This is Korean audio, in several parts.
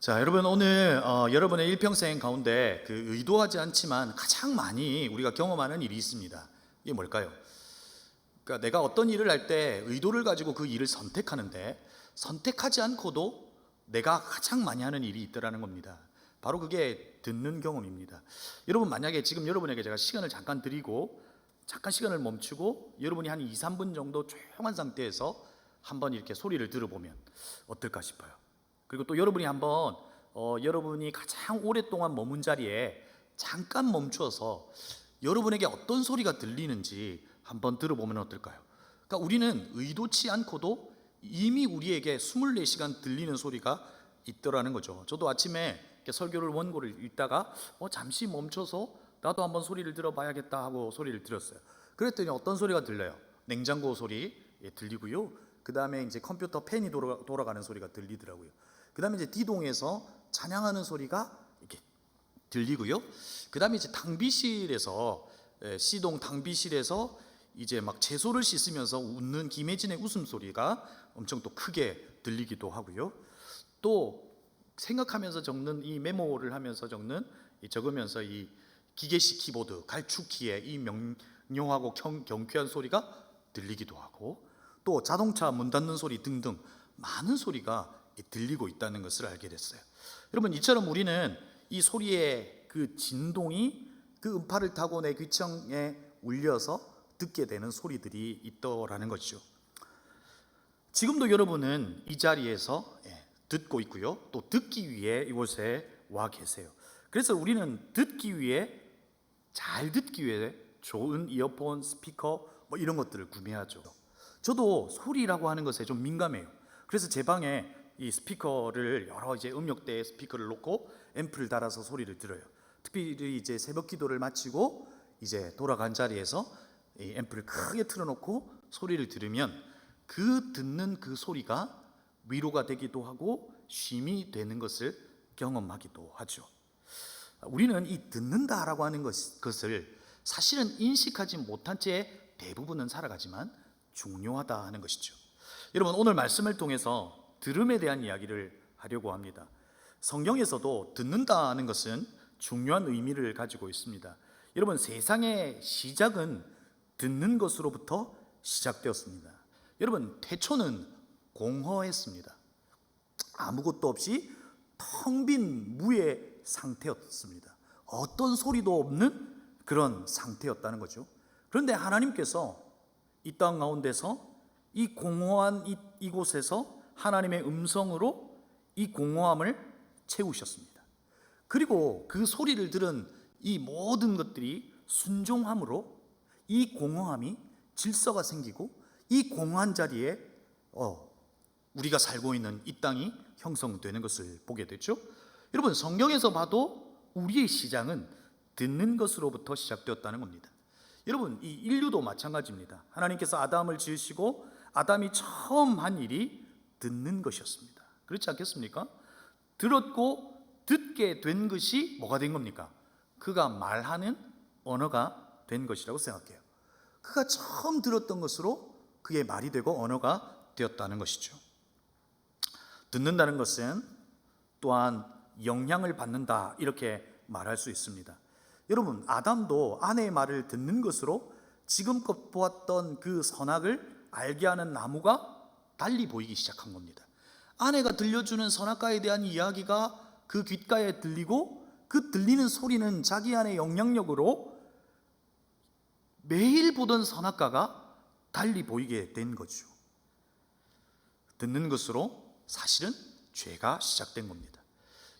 자, 여러분 오늘 여러분의 일평생 가운데 그 의도하지 않지만 가장 많이 우리가 경험하는 일이 있습니다. 이게 뭘까요? 그러니까 내가 어떤 일을 할 때 의도를 가지고 그 일을 선택하는데 선택하지 않고도 내가 가장 많이 하는 일이 있더라는 겁니다. 바로 그게 듣는 경험입니다. 여러분 만약에 지금 여러분에게 제가 시간을 잠깐 드리고 잠깐 시간을 멈추고 여러분이 한 2, 3분 정도 조용한 상태에서 한번 이렇게 소리를 들어보면 어떨까 싶어요. 그리고 또 여러분이 한번 여러분이 가장 오랫동안 머문 자리에 잠깐 멈추어서 여러분에게 어떤 소리가 들리는지 한번 들어보면 어떨까요? 그러니까 우리는 의도치 않고도 이미 우리에게 24시간 들리는 소리가 있더라는 거죠. 저도 아침에 이렇게 설교를 원고를 읽다가 잠시 멈춰서 나도 한번 소리를 들어봐야겠다 하고 소리를 들었어요. 그랬더니 어떤 소리가 들려요? 냉장고 소리 들리고요. 그 다음에 이제 컴퓨터 팬이 돌아가는 소리가 들리더라고요. 그 다음에 이제 D동에서 찬양하는 소리가 이렇게 들리고요. 그 다음에 이제 탕비실에서 C동 탕비실에서 이제 막 채소를 씻으면서 웃는 김혜진의 웃음소리가 엄청 또 크게 들리기도 하고요. 또 생각하면서 적는 이 메모를 하면서 적으면서 이 기계식 키보드 갈축키의 이 명료하고 경쾌한 소리가 들리기도 하고, 또 자동차 문 닫는 소리 등등 많은 소리가 들리고 있다는 것을 알게 됐어요. 여러분, 이처럼 우리는 이 소리의 그 진동이 그 음파를 타고 내 귀청에 울려서 듣게 되는 소리들이 있더라는 것이죠. 지금도 여러분은 이 자리에서 듣고 있고요, 또 듣기 위해 이곳에 와 계세요. 그래서 우리는 듣기 위해, 잘 듣기 위해 좋은 이어폰, 스피커 이런 것들을 구매하죠. 저도 소리라고 하는 것에 좀 민감해요. 그래서 제 방에 이 스피커를 여러 이제 음역대에 스피커를 놓고 앰프를 달아서 소리를 들어요. 특별히 이제 새벽 기도를 마치고 이제 돌아간 자리에서 이 앰프를 크게 틀어놓고 소리를 들으면 그 듣는 그 소리가 위로가 되기도 하고 쉼이 되는 것을 경험하기도 하죠. 우리는 이 듣는다라고 하는 것을 사실은 인식하지 못한 채 대부분은 살아가지만 중요하다 하는 것이죠. 여러분, 오늘 말씀을 통해서 들음에 대한 이야기를 하려고 합니다. 성경에서도 듣는다는 것은 중요한 의미를 가지고 있습니다. 여러분, 세상의 시작은 듣는 것으로부터 시작되었습니다. 여러분, 태초는 공허했습니다. 아무것도 없이 텅 빈 무의 상태였습니다. 어떤 소리도 없는 그런 상태였다는 거죠. 그런데 하나님께서 이 땅 가운데서 이 공허한 이곳에서 하나님의 음성으로 이 공허함을 채우셨습니다. 그리고 그 소리를 들은 이 모든 것들이 순종함으로 이 공허함이 질서가 생기고 이 공허한 자리에 우리가 살고 있는 이 땅이 형성되는 것을 보게 됐죠. 여러분, 성경에서 봐도 우리의 시작은 듣는 것으로부터 시작되었다는 겁니다. 여러분, 이 인류도 마찬가지입니다. 하나님께서 아담을 지으시고 아담이 처음 한 일이 듣는 것이었습니다. 그렇지 않겠습니까? 들었고 듣게 된 것이 뭐가 된 겁니까? 그가 말하는 언어가 된 것이라고 생각해요. 그가 처음 들었던 것으로 그의 말이 되고 언어가 되었다는 것이죠. 듣는다는 것은 또한 영향을 받는다, 이렇게 말할 수 있습니다. 여러분, 아담도 아내의 말을 듣는 것으로 지금껏 보았던 그 선악을 알게 하는 나무가 달리 보이기 시작한 겁니다. 아내가 들려주는 선악과에 대한 이야기가 그 귓가에 들리고 그 들리는 소리는 자기 안의 영향력으로 매일 보던 선악과가 달리 보이게 된 거죠. 듣는 것으로 사실은 죄가 시작된 겁니다.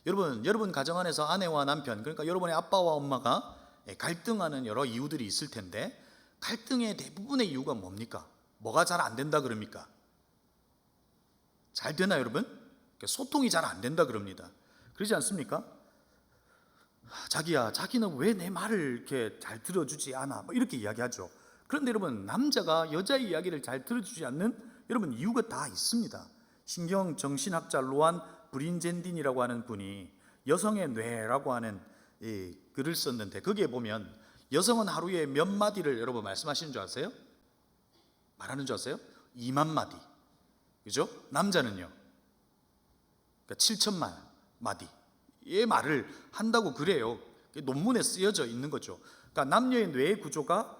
여러분 가정 안에서 아내와 남편, 그러니까 여러분의 아빠와 엄마가 갈등하는 여러 이유들이 있을 텐데, 갈등의 대부분의 이유가 뭡니까? 뭐가 잘 안 된다 그럽니까? 잘 되나 여러분? 소통이 잘 안 된다 그럽니다. 그러지 않습니까? 자기야, 자기는 왜 내 말을 이렇게 잘 들어주지 않아? 이렇게 이야기하죠. 그런데 여러분, 남자가 여자의 이야기를 잘 들어주지 않는 여러분 이유가 다 있습니다. 신경 정신학자 로안 브린젠딘이라고 하는 분이 여성의 뇌라고 하는 이 글을 썼는데, 거기에 보면 여성은 하루에 몇 마디를 여러분 말씀하시는 줄 아세요? 말하는 줄 아세요? 2만 마디. 그죠? 남자는요? 그러니까 7천만, 마디 의 말을 한다고 그래요. 논문에 쓰여져 있는 거죠. 그러니까 남녀의 뇌의 구조가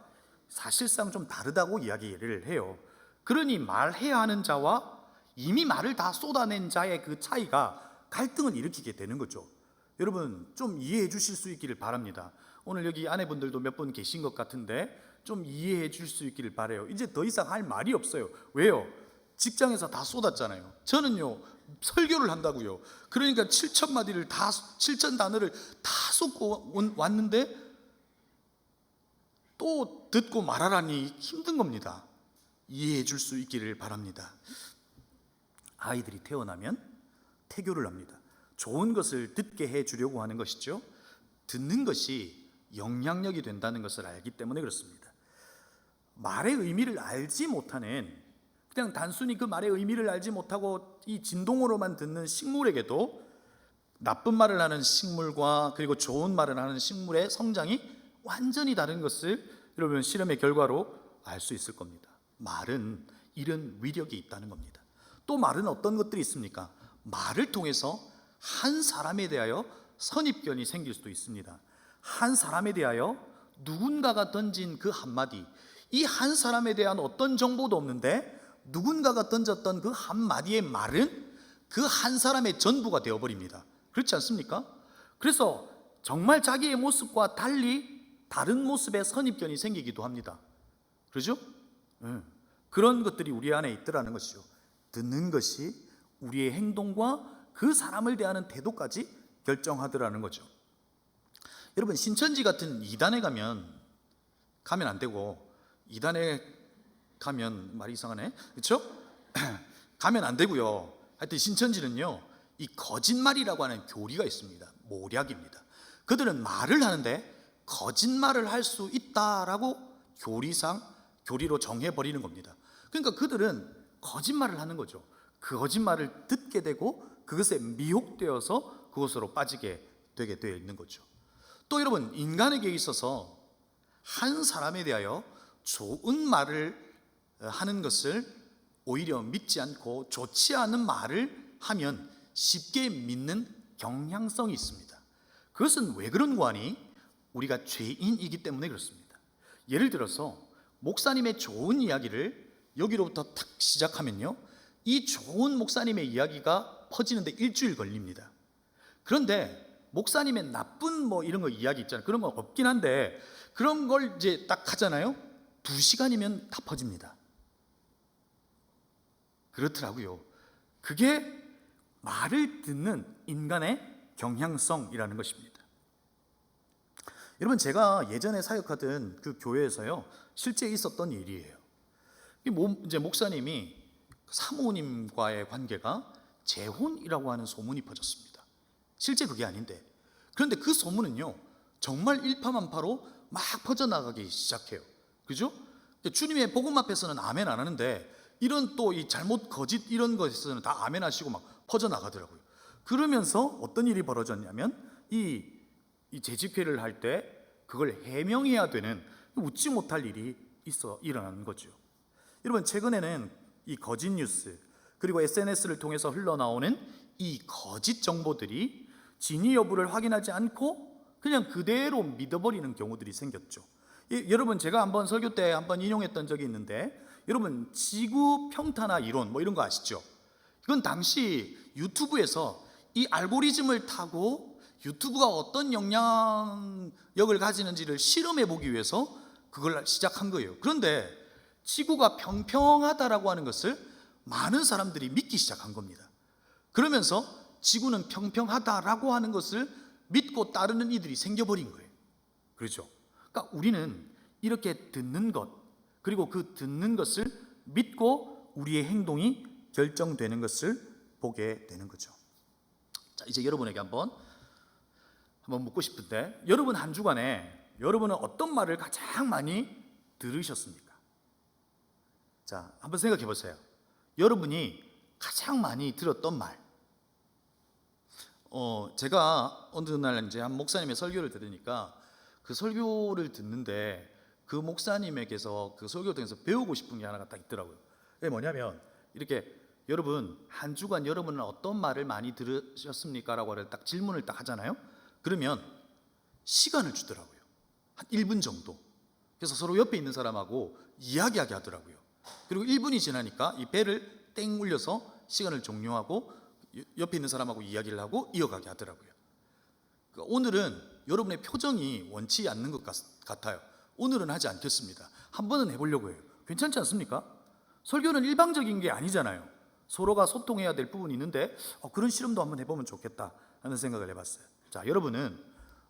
사실상 좀 다르다고 이야기를 해요. 그러니 말해야 하는 자와 이미 말을 다 쏟아낸 자의 그 차이가 갈등을 일으키게 되는 거죠. 여러분 좀 이해해 주실 수 있기를 바랍니다. 오늘 여기 아내분들도 몇 분 계신 것 같은데 좀 이해해 줄 수 있기를 바라요. 이제 더 이상 할 말이 없어요. 왜요? 직장에서 다 쏟았잖아요. 저는요 설교를 한다고요. 그러니까 7,000마디를 다 7,000단어를 다 쏟고 왔는데 또 듣고 말하라니 힘든 겁니다. 이해해 줄 수 있기를 바랍니다. 아이들이 태어나면 태교를 합니다. 좋은 것을 듣게 해 주려고 하는 것이죠. 듣는 것이 영향력이 된다는 것을 알기 때문에 그렇습니다. 말의 의미를 알지 못하는, 그냥 단순히 그 말의 의미를 알지 못하고 이 진동으로만 듣는 식물에게도 나쁜 말을 하는 식물과 그리고 좋은 말을 하는 식물의 성장이 완전히 다른 것을 여러분 실험의 결과로 알 수 있을 겁니다. 말은 이런 위력이 있다는 겁니다. 또 말은 어떤 것들이 있습니까? 말을 통해서 한 사람에 대하여 선입견이 생길 수도 있습니다. 한 사람에 대하여 누군가가 던진 그 한마디, 이 한 사람에 대한 어떤 정보도 없는데 누군가가 던졌던 그 한마디의 말은 그 한 사람의 전부가 되어버립니다. 그렇지 않습니까? 그래서 정말 자기의 모습과 달리 다른 모습의 선입견이 생기기도 합니다. 그렇죠? 그런 것들이 우리 안에 있더라는 것이죠. 듣는 것이 우리의 행동과 그 사람을 대하는 태도까지 결정하더라는 거죠. 여러분 신천지 같은 이단에 가면 안 되고, 이단에 가면 말이 이상하네, 그렇죠? 가면 안 되고요. 하여튼 신천지는요 이 거짓말이라고 하는 교리가 있습니다. 모략입니다. 그들은 말을 하는데 거짓말을 할 수 있다라고 교리로 정해버리는 겁니다. 그러니까 그들은 거짓말을 하는 거죠. 그 거짓말을 듣게 되고 그것에 미혹되어서 그것으로 빠지게 되게 되어 있는 거죠. 또 여러분 인간에게 있어서 한 사람에 대하여 좋은 말을 하는 것을 오히려 믿지 않고 좋지 않은 말을 하면 쉽게 믿는 경향성이 있습니다. 그것은 왜 그런 거 아니? 우리가 죄인이기 때문에 그렇습니다. 예를 들어서 목사님의 좋은 이야기를 여기로부터 탁 시작하면요 이 좋은 목사님의 이야기가 퍼지는데 일주일 걸립니다. 그런데 목사님의 나쁜 이런 거 이야기 있잖아요. 그런 건 없긴 한데 그런 걸 이제 딱 하잖아요. 2시간이면 다 퍼집니다. 그렇더라고요. 그게 말을 듣는 인간의 경향성이라는 것입니다. 여러분 제가 예전에 사역하던 그 교회에서요 실제 있었던 일이에요. 이제 목사님이 사모님과의 관계가 재혼이라고 하는 소문이 퍼졌습니다. 실제 그게 아닌데, 그런데 그 소문은요 정말 일파만파로 막 퍼져나가기 시작해요. 그죠? 주님의 복음 앞에서는 아멘 안 하는데 이런 또 이 잘못 거짓 이런 것에서는 다 아멘 하시고 막 퍼져나가더라고요. 그러면서 어떤 일이 벌어졌냐면 이 재직회를 할 때 그걸 해명해야 되는 웃지 못할 일이 일어나는 거죠. 여러분 최근에는 이 거짓 뉴스 그리고 SNS를 통해서 흘러나오는 이 거짓 정보들이 진위 여부를 확인하지 않고 그냥 그대로 믿어버리는 경우들이 생겼죠. 여러분 제가 한번 설교 때 한번 인용했던 적이 있는데, 여러분 지구 평탄화 이론 이런 거 아시죠? 이건 당시 유튜브에서 이 알고리즘을 타고 유튜브가 어떤 영향력을 가지는지를 실험해 보기 위해서 그걸 시작한 거예요. 그런데 지구가 평평하다라고 하는 것을 많은 사람들이 믿기 시작한 겁니다. 그러면서 지구는 평평하다라고 하는 것을 믿고 따르는 이들이 생겨버린 거예요. 그렇죠? 그러니까 우리는 이렇게 듣는 것, 그리고 그 듣는 것을 믿고 우리의 행동이 결정되는 것을 보게 되는 거죠. 자, 이제 여러분에게 한번 묻고 싶은데, 여러분 한 주간에 여러분은 어떤 말을 가장 많이 들으셨습니까? 자, 한번 생각해 보세요. 여러분이 가장 많이 들었던 말. 제가 어느 날 이제 한 목사님의 설교를 들으니까 그 설교를 듣는데 그 목사님에게서 그 설교 등에서 배우고 싶은 게 하나가 딱 있더라고요. 그게 뭐냐면 이렇게 여러분 한 주간 여러분은 어떤 말을 많이 들으셨습니까? 라고 딱 질문을 딱 하잖아요. 그러면 시간을 주더라고요. 한 1분 정도. 그래서 서로 옆에 있는 사람하고 이야기하게 하더라고요. 그리고 1분이 지나니까 이 벨을 땡 울려서 시간을 종료하고 옆에 있는 사람하고 이야기를 하고 이어가게 하더라고요. 그러니까 오늘은 여러분의 표정이 원치 않는 것 같아요. 오늘은 하지 않겠습니다. 한 번은 해보려고 해요. 괜찮지 않습니까? 설교는 일방적인 게 아니잖아요. 서로가 소통해야 될 부분이 있는데 그런 실험도 한번 해보면 좋겠다 하는 생각을 해봤어요. 자, 여러분은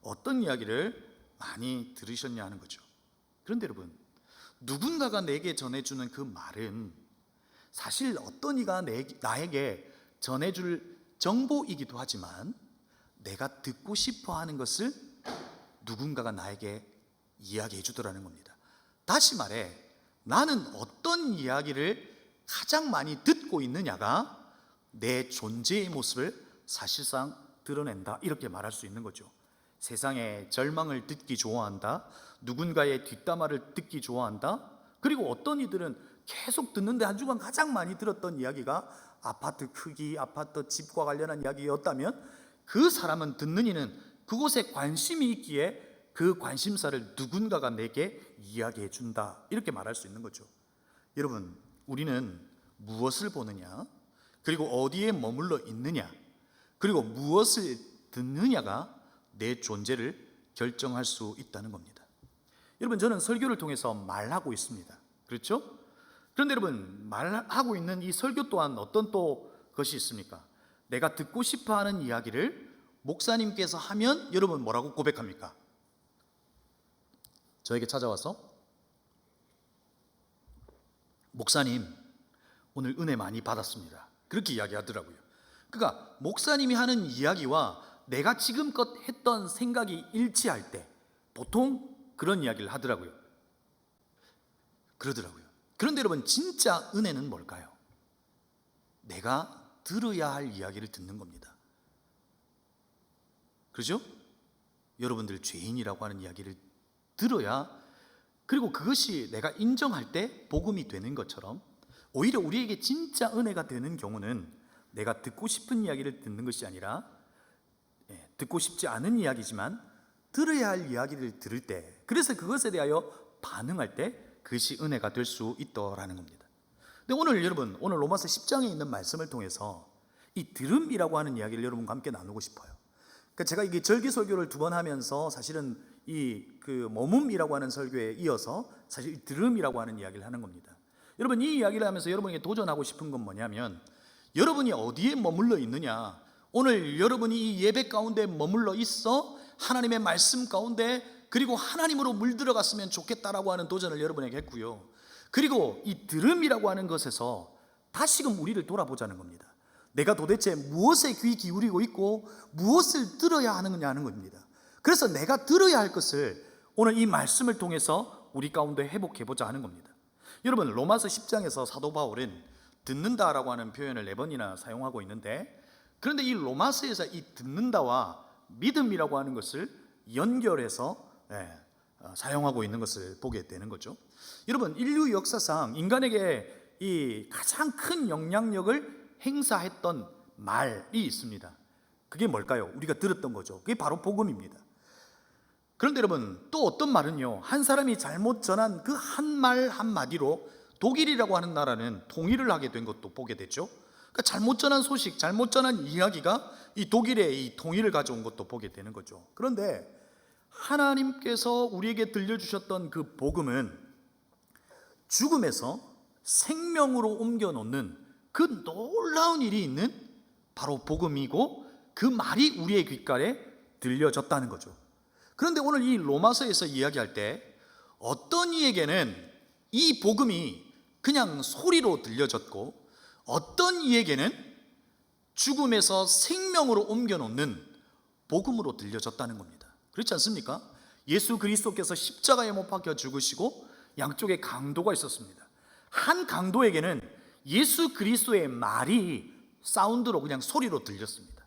어떤 이야기를 많이 들으셨냐 하는 거죠. 그런데 여러분, 누군가가 내게 전해주는 그 말은 사실 어떤 이가 나에게 전해줄 정보이기도 하지만 내가 듣고 싶어 하는 것을 누군가가 나에게 이야기해 주더라는 겁니다. 다시 말해, 나는 어떤 이야기를 가장 많이 듣고 있느냐가 내 존재의 모습을 사실상 드러낸다, 이렇게 말할 수 있는 거죠. 세상의 절망을 듣기 좋아한다, 누군가의 뒷담화를 듣기 좋아한다. 그리고 어떤 이들은 계속 듣는데 한 주간 가장 많이 들었던 이야기가 아파트 크기, 아파트 집과 관련한 이야기였다면 그 사람은, 듣는 이는 그곳에 관심이 있기에 그 관심사를 누군가가 내게 이야기해 준다, 이렇게 말할 수 있는 거죠. 여러분, 우리는 무엇을 보느냐, 그리고 어디에 머물러 있느냐, 그리고 무엇을 듣느냐가 내 존재를 결정할 수 있다는 겁니다. 여러분, 저는 설교를 통해서 말하고 있습니다. 그렇죠? 그런데 여러분, 말하고 있는 이 설교 또한 어떤 또 것이 있습니까? 내가 듣고 싶어하는 이야기를 목사님께서 하면 여러분 뭐라고 고백합니까? 저에게 찾아와서 목사님, 오늘 은혜 많이 받았습니다, 그렇게 이야기하더라고요. 그러니까 목사님이 하는 이야기와 내가 지금껏 했던 생각이 일치할 때 보통 그런 이야기를 하더라고요. 그러더라고요. 그런데 여러분, 진짜 은혜는 뭘까요? 내가 들어야 할 이야기를 듣는 겁니다. 그렇죠? 여러분들 죄인이라고 하는 이야기를 들어야, 그리고 그것이 내가 인정할 때 복음이 되는 것처럼, 오히려 우리에게 진짜 은혜가 되는 경우는 내가 듣고 싶은 이야기를 듣는 것이 아니라 듣고 싶지 않은 이야기지만 들어야 할 이야기를 들을 때, 그래서 그것에 대하여 반응할 때 그것이 은혜가 될 수 있더라는 겁니다. 근데 오늘 여러분, 오늘 로마서 10장에 있는 말씀을 통해서 이 들음이라고 하는 이야기를 여러분과 함께 나누고 싶어요. 그러니까 제가 이게 절기 설교를 2번 하면서 사실은 이 머뭅이라고 하는 설교에 이어서 사실 이 들음이라고 하는 이야기를 하는 겁니다. 여러분, 이 이야기를 하면서 여러분에게 도전하고 싶은 건 뭐냐면, 여러분이 어디에 머물러 있느냐, 오늘 여러분이 이 예배 가운데 머물러 있어 하나님의 말씀 가운데, 그리고 하나님으로 물들어갔으면 좋겠다라고 하는 도전을 여러분에게 했고요. 그리고 이 들음이라고 하는 것에서 다시금 우리를 돌아보자는 겁니다. 내가 도대체 무엇에 귀 기울이고 있고 무엇을 들어야 하느냐 하는 겁니다. 그래서 내가 들어야 할 것을 오늘 이 말씀을 통해서 우리 가운데 회복해보자 하는 겁니다. 여러분, 로마서 10장에서 사도 바울은 듣는다라고 하는 표현을 4번이나 사용하고 있는데, 그런데 이 로마서에서 이 듣는다와 믿음이라고 하는 것을 연결해서 사용하고 있는 것을 보게 되는 거죠. 여러분, 인류 역사상 인간에게 이 가장 큰 영향력을 행사했던 말이 있습니다. 그게 뭘까요? 우리가 들었던 거죠. 그게 바로 복음입니다. 그런데 여러분, 또 어떤 말은요, 한 사람이 잘못 전한 그 한 말 한마디로 독일이라고 하는 나라는 통일을 하게 된 것도 보게 됐죠. 그러니까 잘못 전한 소식, 잘못 전한 이야기가 이 독일의 이 통일을 가져온 것도 보게 되는 거죠. 그런데 하나님께서 우리에게 들려주셨던 그 복음은 죽음에서 생명으로 옮겨놓는 그 놀라운 일이 있는 바로 복음이고, 그 말이 우리의 귓가에 들려졌다는 거죠. 그런데 오늘 이 로마서에서 이야기할 때 어떤 이에게는 이 복음이 그냥 소리로 들려졌고, 어떤 이에게는 죽음에서 생명으로 옮겨놓는 복음으로 들려졌다는 겁니다. 그렇지 않습니까? 예수 그리스도께서 십자가에 못 박혀 죽으시고 양쪽에 강도가 있었습니다. 한 강도에게는 예수 그리스도의 말이 사운드로, 그냥 소리로 들렸습니다.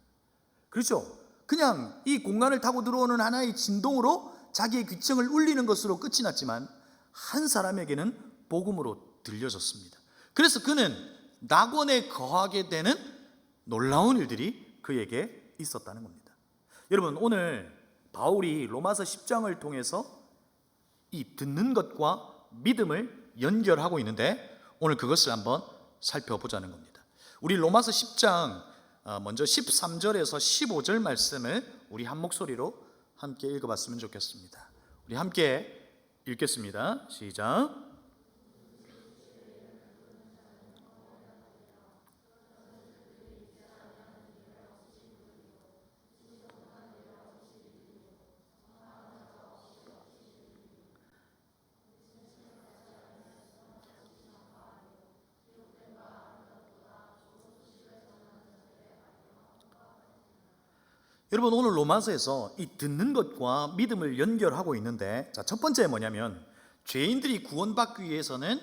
그렇죠? 그냥 이 공간을 타고 들어오는 하나의 진동으로 자기의 귀청을 울리는 것으로 끝이 났지만, 한 사람에게는 복음으로 들려졌습니다. 그래서 그는 낙원에 거하게 되는 놀라운 일들이 그에게 있었다는 겁니다. 여러분, 오늘 바울이 로마서 10장을 통해서 이 듣는 것과 믿음을 연결하고 있는데 오늘 그것을 한번 살펴보자는 겁니다. 우리 로마서 10장 먼저 13절에서 15절 말씀을 우리 한 목소리로 함께 읽어봤으면 좋겠습니다. 우리 함께 읽겠습니다. 시작. 여러분, 오늘 로마서에서 이 듣는 것과 믿음을 연결하고 있는데, 첫 번째 뭐냐면 죄인들이 구원받기 위해서는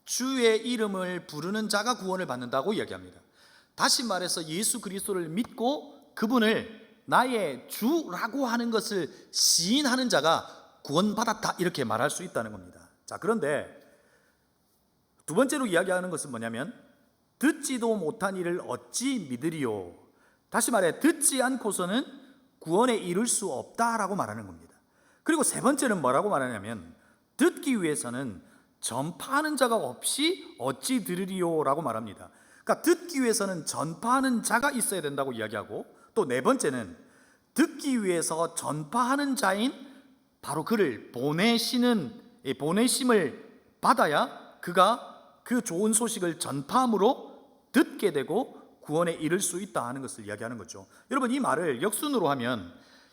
주의 이름을 부르는 자가 구원을 받는다고 이야기합니다. 다시 말해서 예수 그리스도를 믿고 그분을 나의 주라고 하는 것을 시인하는 자가 구원받았다, 이렇게 말할 수 있다는 겁니다. 그런데 두 번째로 이야기하는 것은 뭐냐면 듣지도 못한 이를 어찌 믿으리요. 다시 말해 듣지 않고서는 구원에 이룰 수 없다라고 말하는 겁니다. 그리고 세 번째는 뭐라고 말하냐면 듣기 위해서는 전파하는 자가 없이 어찌 들으리요라고 말합니다. 그러니까 듣기 위해서는 전파하는 자가 있어야 된다고 이야기하고, 또 네 번째는 듣기 위해서 전파하는 자인 바로 그를 보내심을 받아야 그가 그 좋은 소식을 전파함으로 듣게 되고 구원에 이를 수 있다 하는 것을 이야기하는 거죠. 여러분, 이 말을 역순으로 하면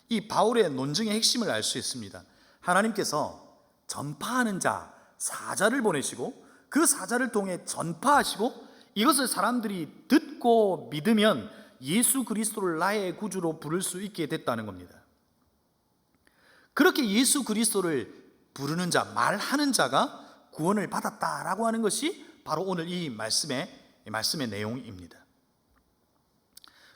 이 바울의 논증의 핵심을 알 수 있습니다. 하나님께서 전파하는 자, 사자를 보내시고 그 사자를 통해 전파하시고 이것을 사람들이 듣고 믿으면 예수 그리스도를 나의 구주로 부를 수 있게 됐다는 겁니다. 그렇게 예수 그리스도를 부르는 자, 말하는 자가 구원을 받았다라고 하는 것이 바로 오늘 이 말씀의 내용입니다.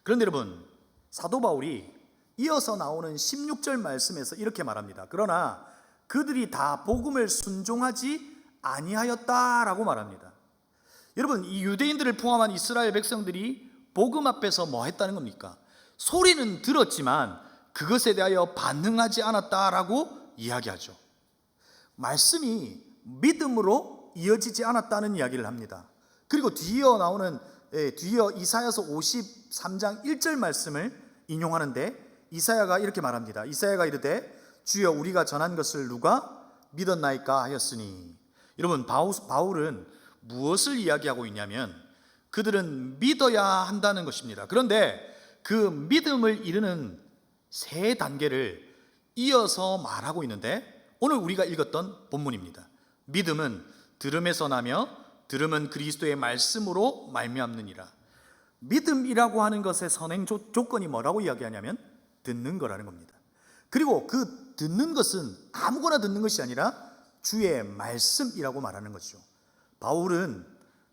그런데 여러분, 사도 바울이 이어서 나오는 16절 말씀에서 이렇게 말합니다. 그러나 그들이 다 복음을 순종하지 아니하였다라고 말합니다. 여러분, 이 유대인들을 포함한 이스라엘 백성들이 복음 앞에서 뭐 했다는 겁니까? 소리는 들었지만 그것에 대하여 반응하지 않았다라고 이야기하죠. 말씀이 믿음으로 이어지지 않았다는 이야기를 합니다. 그리고 뒤이어 이사야서 53장 1절 말씀을 인용하는데 이사야가 이렇게 말합니다. 이사야가 이르되 주여 우리가 전한 것을 누가 믿었나이까 하였으니. 여러분, 바울은 무엇을 이야기하고 있냐면 그들은 믿어야 한다는 것입니다. 그런데 그 믿음을 이루는 세 단계를 이어서 말하고 있는데 오늘 우리가 읽었던 본문입니다. 믿음은 들음에서 나며 들음은 그리스도의 말씀으로 말미암느니라. 믿음이라고 하는 것의 선행 조건이 뭐라고 이야기하냐면 듣는 거라는 겁니다. 그리고 그 듣는 것은 아무거나 듣는 것이 아니라 주의 말씀이라고 말하는 것이죠. 바울은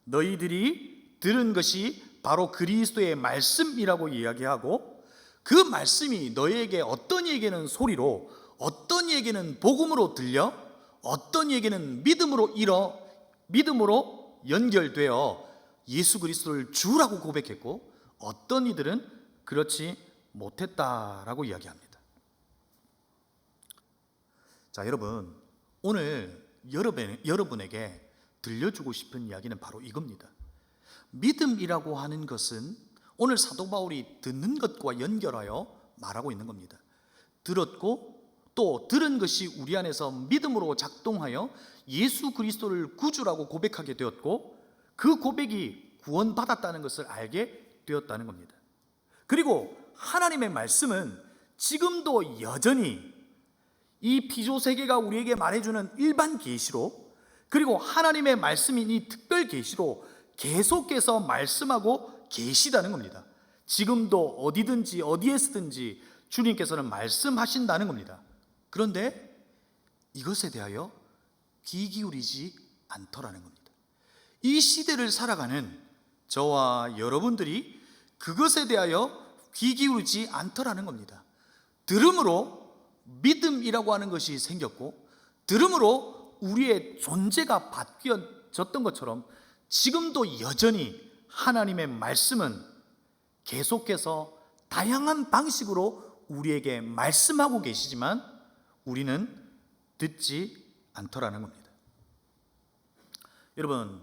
너희들이 들은 것이 바로 그리스도의 말씀이라고 이야기하고 그 말씀이 너희에게 어떤 이에게는 소리로, 어떤 이에게는 복음으로 들려, 어떤 이에게는 믿음으로 연결되어 예수 그리스도를 주라고 고백했고 어떤 이들은 그렇지 못했다라고 이야기합니다. 여러분, 오늘 여러분에게 들려주고 싶은 이야기는 바로 이겁니다. 믿음이라고 하는 것은 오늘 사도 바울이 듣는 것과 연결하여 말하고 있는 겁니다. 들었고 또 들은 것이 우리 안에서 믿음으로 작동하여 예수 그리스도를 구주라고 고백하게 되었고 그 고백이 구원받았다는 것을 알게 되었다는 겁니다. 그리고 하나님의 말씀은 지금도 여전히 이 피조세계가 우리에게 말해주는 일반 계시로, 그리고 하나님의 말씀인 이 특별 계시로 계속해서 말씀하고 계시다는 겁니다. 지금도 어디든지 어디에서든지 주님께서는 말씀하신다는 겁니다. 그런데 이것에 대하여 귀 기울이지 않더라는 겁니다. 이 시대를 살아가는 저와 여러분들이 그것에 대하여 귀 기울이지 않더라는 겁니다. 들음으로 믿음이라고 하는 것이 생겼고 들음으로 우리의 존재가 바뀌어졌던 것처럼 지금도 여전히 하나님의 말씀은 계속해서 다양한 방식으로 우리에게 말씀하고 계시지만 우리는 듣지 않더라는 겁니다. 여러분,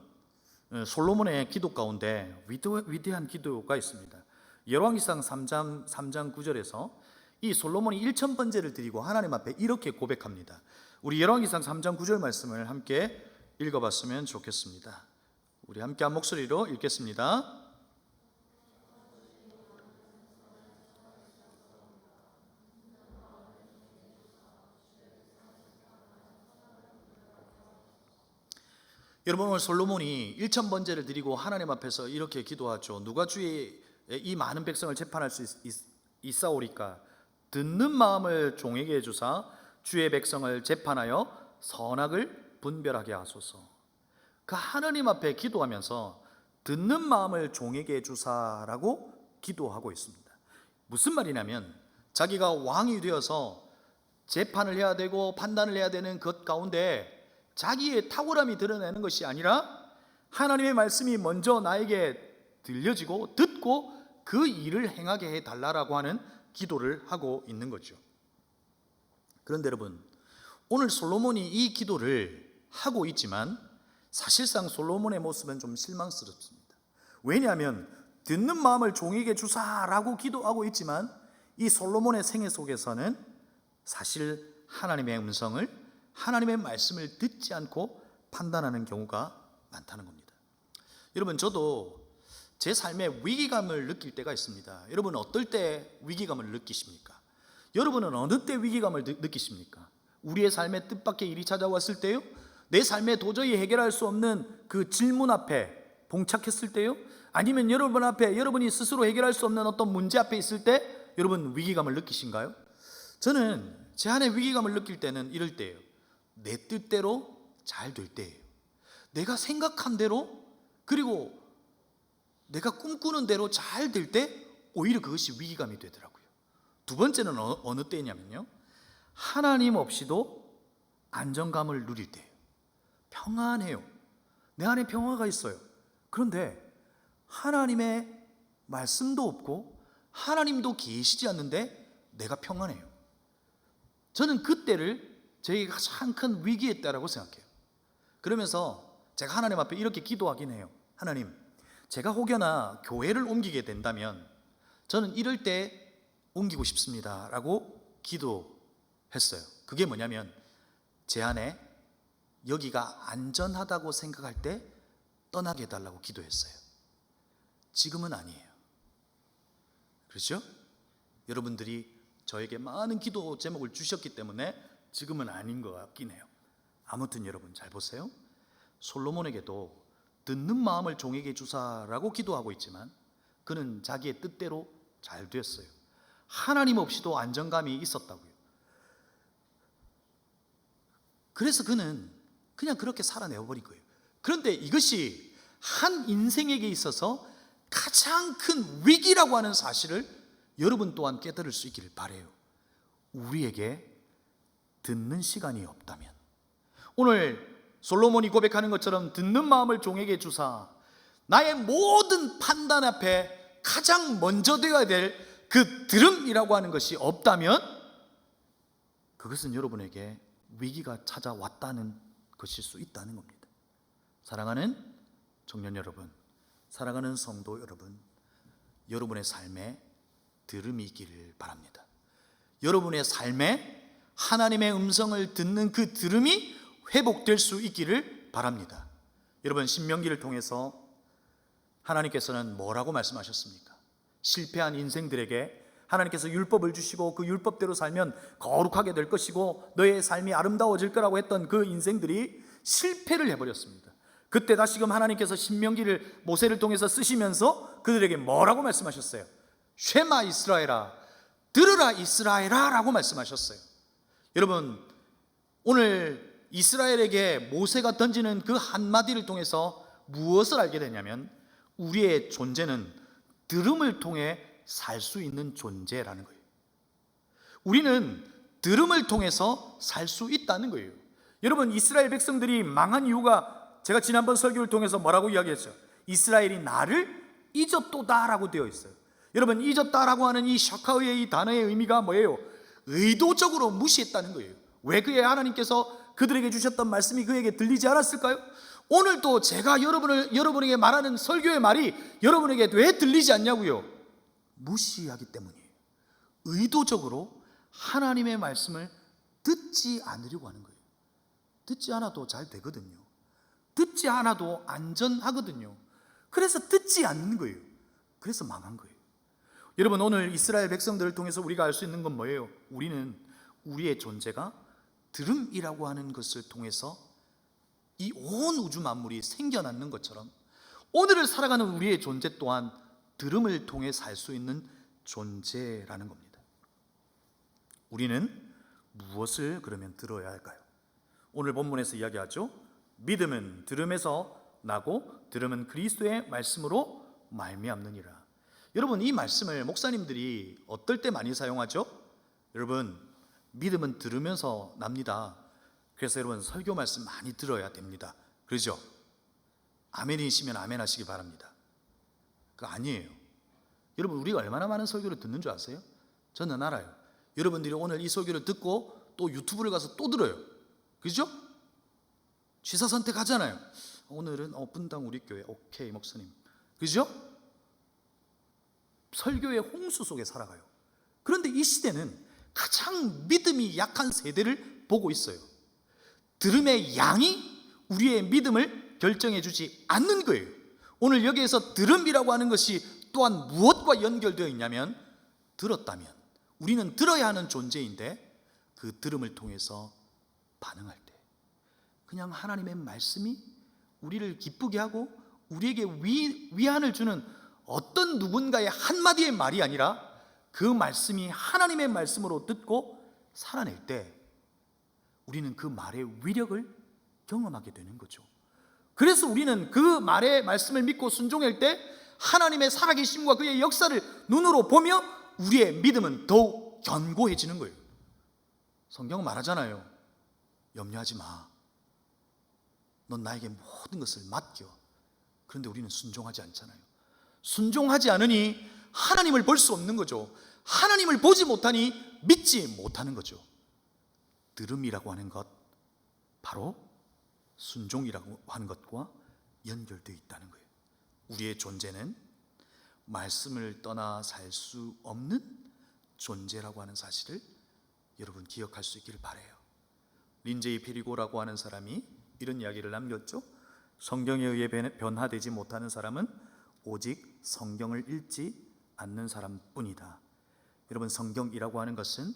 솔로몬의 기도 가운데 위대한 기도가 있습니다. 열왕기상 3장 9절에서 이 솔로몬이 1000번제를 드리고 하나님 앞에 이렇게 고백합니다. 우리 열왕기상 3장 9절 말씀을 함께 읽어봤으면 좋겠습니다. 우리 함께 한 목소리로 읽겠습니다. 여러분, 오늘 솔로몬이 1000번제를 드리고 하나님 앞에서 이렇게 기도하죠. 누가 주의 이 많은 백성을 재판할 수 있사오리까? 듣는 마음을 종에게 해주사 주의 백성을 재판하여 선악을 분별하게 하소서. 그 하나님 앞에 기도하면서 듣는 마음을 종에게 해주사라고 기도하고 있습니다. 무슨 말이냐면 자기가 왕이 되어서 재판을 해야 되고 판단을 해야 되는 것 가운데 자기의 탁월함이 드러내는 것이 아니라 하나님의 말씀이 먼저 나에게 들려지고 듣고 그 일을 행하게 해달라고 하는 기도를 하고 있는 거죠. 그런데 여러분, 오늘 솔로몬이 이 기도를 하고 있지만 사실상 솔로몬의 모습은 좀 실망스럽습니다. 왜냐하면 듣는 마음을 종에게 주사라고 기도하고 있지만 이 솔로몬의 생애 속에서는 사실 하나님의 음성을, 하나님의 말씀을 듣지 않고 판단하는 경우가 많다는 겁니다. 여러분, 저도 제 삶에 위기감을 느낄 때가 있습니다. 여러분은 어떨 때 위기감을 느끼십니까? 여러분은 어느 때 위기감을 느끼십니까? 우리의 삶에 뜻밖의 일이 찾아왔을 때요? 내 삶에 도저히 해결할 수 없는 그 질문 앞에 봉착했을 때요? 아니면 여러분 앞에 여러분이 스스로 해결할 수 없는 어떤 문제 앞에 있을 때 여러분 위기감을 느끼신가요? 저는 제 안에 위기감을 느낄 때는 이럴 때예요. 내 뜻대로 잘 될 때예요. 내가 생각한 대로, 그리고 내가 꿈꾸는 대로 잘 될 때 오히려 그것이 위기감이 되더라고요. 두 번째는 어느 때냐면요, 하나님 없이도 안정감을 누릴 때예요. 평안해요. 내 안에 평화가 있어요. 그런데 하나님의 말씀도 없고 하나님도 계시지 않는데 내가 평안해요. 저는 그때를 저에게 가장 큰 위기였다라고 생각해요. 그러면서 제가 하나님 앞에 이렇게 기도하긴 해요. 하나님, 제가 혹여나 교회를 옮기게 된다면 저는 이럴 때 옮기고 싶습니다 라고 기도했어요. 그게 뭐냐면 제 안에 여기가 안전하다고 생각할 때 떠나게 해달라고 기도했어요. 지금은 아니에요. 그렇죠? 여러분들이 저에게 많은 기도 제목을 주셨기 때문에 지금은 아닌 것 같긴 해요. 아무튼 여러분 잘 보세요. 솔로몬에게도 듣는 마음을 종에게 주사라고 기도하고 있지만 그는 자기의 뜻대로 잘 됐어요. 하나님 없이도 안정감이 있었다고요. 그래서 그는 그냥 그렇게 살아내어버린 거예요. 그런데 이것이 한 인생에게 있어서 가장 큰 위기라고 하는 사실을 여러분 또한 깨달을 수 있기를 바라요. 우리에게 듣는 시간이 없다면, 오늘 솔로몬이 고백하는 것처럼 듣는 마음을 종에게 주사 나의 모든 판단 앞에 가장 먼저 되어야 될 그 들음이라고 하는 것이 없다면 그것은 여러분에게 위기가 찾아왔다는 것일 수 있다는 겁니다. 사랑하는 청년 여러분, 사랑하는 성도 여러분, 여러분의 삶에 들음이 있기를 바랍니다. 여러분의 삶에 하나님의 음성을 듣는 그 들음이 회복될 수 있기를 바랍니다. 여러분, 신명기를 통해서 하나님께서는 뭐라고 말씀하셨습니까? 실패한 인생들에게 하나님께서 율법을 주시고 그 율법대로 살면 거룩하게 될 것이고 너의 삶이 아름다워질 거라고 했던 그 인생들이 실패를 해버렸습니다. 그때 다시금 하나님께서 신명기를 모세를 통해서 쓰시면서 그들에게 뭐라고 말씀하셨어요? 쉐마 이스라엘아, 들으라 이스라엘아 라고 말씀하셨어요. 여러분, 오늘 이스라엘에게 모세가 던지는 그 한마디를 통해서 무엇을 알게 되냐면 우리의 존재는 들음을 통해 살 수 있는 존재라는 거예요. 우리는 들음을 통해서 살 수 있다는 거예요. 여러분, 이스라엘 백성들이 망한 이유가 제가 지난번 설교를 통해서 뭐라고 이야기했죠? 이스라엘이 나를 잊었도다라고 되어 있어요. 여러분, 잊었다라고 하는 이 샤카의 이 단어의 의미가 뭐예요? 의도적으로 무시했다는 거예요. 왜 그의 하나님께서 그들에게 주셨던 말씀이 그에게 들리지 않았을까요? 오늘도 제가 여러분에게 말하는 설교의 말이 여러분에게 왜 들리지 않냐고요? 무시하기 때문이에요. 의도적으로 하나님의 말씀을 듣지 않으려고 하는 거예요. 듣지 않아도 잘 되거든요. 듣지 않아도 안전하거든요. 그래서 듣지 않는 거예요. 그래서 망한 거예요. 여러분, 오늘 이스라엘 백성들을 통해서 우리가 알 수 있는 건 뭐예요? 우리는 우리의 존재가 들음이라고 하는 것을 통해서 이 온 우주 만물이 생겨났는 것처럼 오늘을 살아가는 우리의 존재 또한 들음을 통해 살 수 있는 존재라는 겁니다. 우리는 무엇을 그러면 들어야 할까요? 오늘 본문에서 이야기하죠. 믿음은 들음에서 나고 들음은 그리스도의 말씀으로 말미암느니라. 여러분, 이 말씀을 목사님들이 어떨 때 많이 사용하죠? 여러분, 믿음은 들으면서 납니다. 그래서 여러분, 설교 말씀 많이 들어야 됩니다. 그러죠? 아멘이시면 아멘 하시기 바랍니다. 그거 아니에요. 여러분, 우리가 얼마나 많은 설교를 듣는 줄 아세요? 저는 알아요. 여러분들이 오늘 이 설교를 듣고 또 유튜브를 가서 또 들어요. 그죠? 취사 선택하잖아요. 오늘은 분당 우리 교회 오케이 목사님. 그죠? 설교의 홍수 속에 살아가요. 그런데 이 시대는 가장 믿음이 약한 세대를 보고 있어요. 들음의 양이 우리의 믿음을 결정해 주지 않는 거예요. 오늘 여기에서 들음이라고 하는 것이 또한 무엇과 연결되어 있냐면, 들었다면 우리는 들어야 하는 존재인데 그 들음을 통해서 반응할 때 그냥 하나님의 말씀이 우리를 기쁘게 하고 우리에게 위안을 주는 어떤 누군가의 한마디의 말이 아니라 그 말씀이 하나님의 말씀으로 듣고 살아낼 때 우리는 그 말의 위력을 경험하게 되는 거죠. 그래서 우리는 그 말의 말씀을 믿고 순종할 때 하나님의 살아계심과 그의 역사를 눈으로 보며 우리의 믿음은 더욱 견고해지는 거예요. 성경은 말하잖아요. 염려하지 마. 넌 나에게 모든 것을 맡겨. 그런데 우리는 순종하지 않잖아요. 순종하지 않으니 하나님을 볼 수 없는 거죠. 하나님을 보지 못하니 믿지 못하는 거죠. 들음이라고 하는 것, 바로 순종이라고 하는 것과 연결되어 있다는 거예요. 우리의 존재는 말씀을 떠나 살 수 없는 존재라고 하는 사실을 여러분 기억할 수 있기를 바라요. 린제이 페리고라고 하는 사람이 이런 이야기를 남겼죠. 성경에 의해 변화되지 못하는 사람은 오직 성경을 읽지 않는 사람뿐이다. 여러분, 성경이라고 하는 것은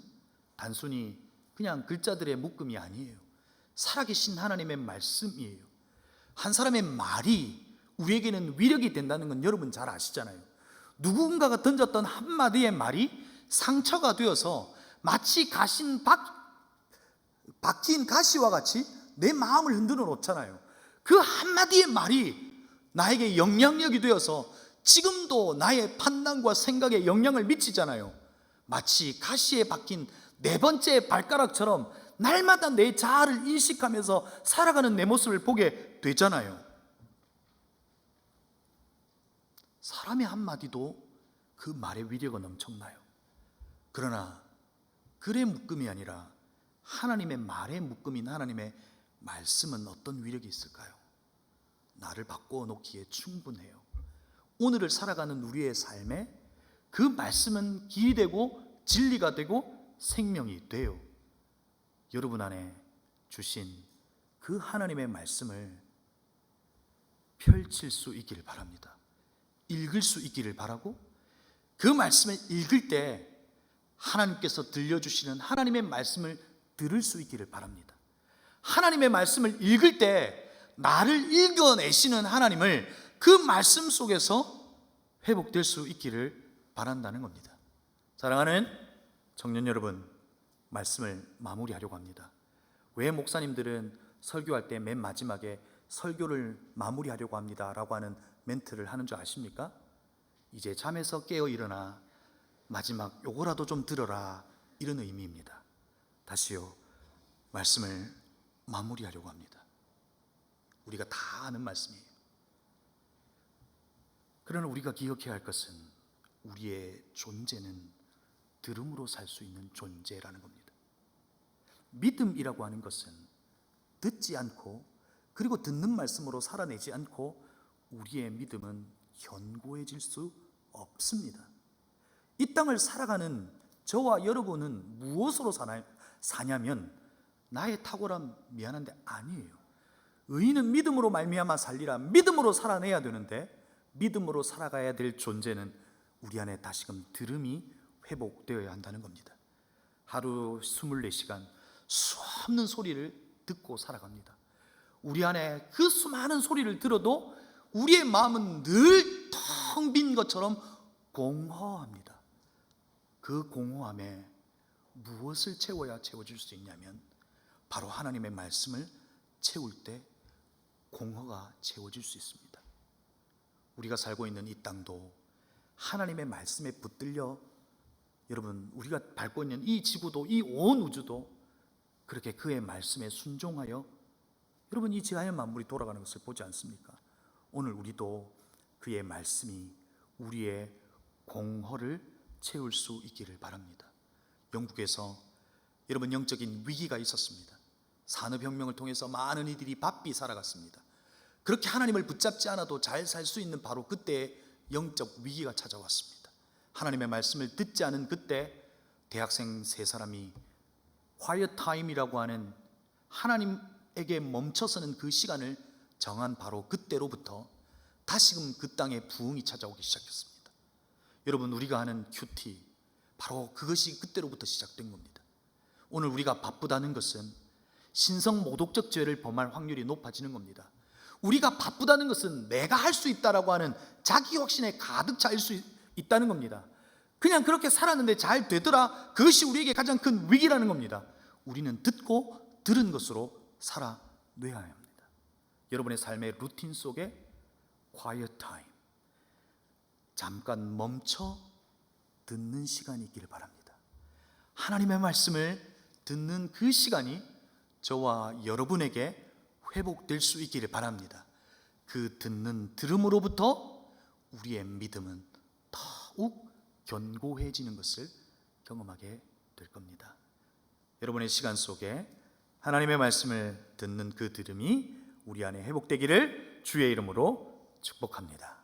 단순히 그냥 글자들의 묶음이 아니에요. 살아계신 하나님의 말씀이에요. 한 사람의 말이 우리에게는 위력이 된다는 건 여러분 잘 아시잖아요. 누군가가 던졌던 한마디의 말이 상처가 되어서 마치 박힌 가시와 같이 내 마음을 흔들어 놓잖아요. 그 한마디의 말이 나에게 영향력이 되어서 지금도 나의 판단과 생각에 영향을 미치잖아요. 마치 가시에 박힌 네 번째 발가락처럼 날마다 내 자아를 인식하면서 살아가는 내 모습을 보게 되잖아요. 사람의 한마디도 그 말의 위력은 엄청나요. 그러나 글의 묶음이 아니라 하나님의 말의 묶음인 하나님의 말씀은 어떤 위력이 있을까요? 나를 바꾸어 놓기에 충분해요. 오늘을 살아가는 우리의 삶에 그 말씀은 길이 되고 진리가 되고 생명이 돼요. 여러분 안에 주신 그 하나님의 말씀을 펼칠 수 있기를 바랍니다. 읽을 수 있기를 바라고, 그 말씀을 읽을 때 하나님께서 들려주시는 하나님의 말씀을 들을 수 있기를 바랍니다. 하나님의 말씀을 읽을 때 나를 읽어내시는 하나님을 그 말씀 속에서 회복될 수 있기를 바란다는 겁니다. 사랑하는 청년 여러분, 말씀을 마무리하려고 합니다. 왜 목사님들은 설교할 때 맨 마지막에 설교를 마무리하려고 합니다 라고 하는 멘트를 하는 줄 아십니까? 이제 잠에서 깨어 일어나 마지막 요거라도 좀 들어라, 이런 의미입니다. 다시요, 말씀을 마무리하려고 합니다. 우리가 다 아는 말씀이에요. 그러나 우리가 기억해야 할 것은 우리의 존재는 들음으로 살 수 있는 존재라는 겁니다. 믿음이라고 하는 것은 듣지 않고 그리고 듣는 말씀으로 살아내지 않고 우리의 믿음은 견고해질 수 없습니다. 이 땅을 살아가는 저와 여러분은 무엇으로 사냐면 나의 탁월함 미안한데 아니에요. 의인은 믿음으로 말미암아 살리라. 믿음으로 살아내야 되는데 믿음으로 살아가야 될 존재는 우리 안에 다시금 들음이 회복되어야 한다는 겁니다. 하루 24시간 수없는 소리를 듣고 살아갑니다. 우리 안에 그 수많은 소리를 들어도 우리의 마음은 늘 텅 빈 것처럼 공허합니다. 그 공허함에 무엇을 채워야 채워질 수 있냐면 바로 하나님의 말씀을 채울 때 공허가 채워질 수 있습니다. 우리가 살고 있는 이 땅도 하나님의 말씀에 붙들려 여러분 우리가 밟고 있는 이 지구도 이 온 우주도 그렇게 그의 말씀에 순종하여 여러분 이 자연 만물이 돌아가는 것을 보지 않습니까? 오늘 우리도 그의 말씀이 우리의 공허를 채울 수 있기를 바랍니다. 영국에서 여러분 영적인 위기가 있었습니다. 산업혁명을 통해서 많은 이들이 바삐 살아갔습니다. 그렇게 하나님을 붙잡지 않아도 잘 살 수 있는 바로 그때의 영적 위기가 찾아왔습니다. 하나님의 말씀을 듣지 않은 그때 대학생 3사람이 quiet time이라고 하는 하나님에게 멈춰서는 그 시간을 정한 바로 그때로부터 다시금 그 땅에 부흥이 찾아오기 시작했습니다. 여러분 우리가 하는 큐티 바로 그것이 그때로부터 시작된 겁니다. 오늘 우리가 바쁘다는 것은 신성 모독적 죄를 범할 확률이 높아지는 겁니다. 우리가 바쁘다는 것은 내가 할 수 있다라고 하는 자기 확신에 가득 차일 수 있다는 겁니다. 그냥 그렇게 살았는데 잘 되더라, 그것이 우리에게 가장 큰 위기라는 겁니다. 우리는 듣고 들은 것으로 살아내야 합니다. 여러분의 삶의 루틴 속에 quiet time, 잠깐 멈춰 듣는 시간이 있기를 바랍니다. 하나님의 말씀을 듣는 그 시간이 저와 여러분에게 회복될 수 있기를 바랍니다. 그 듣는 들음으로부터 우리의 믿음은 더욱 견고해지는 것을 경험하게 될 겁니다. 여러분의 시간 속에 하나님의 말씀을 듣는 그 들음이 우리 안에 회복되기를 주의 이름으로 축복합니다.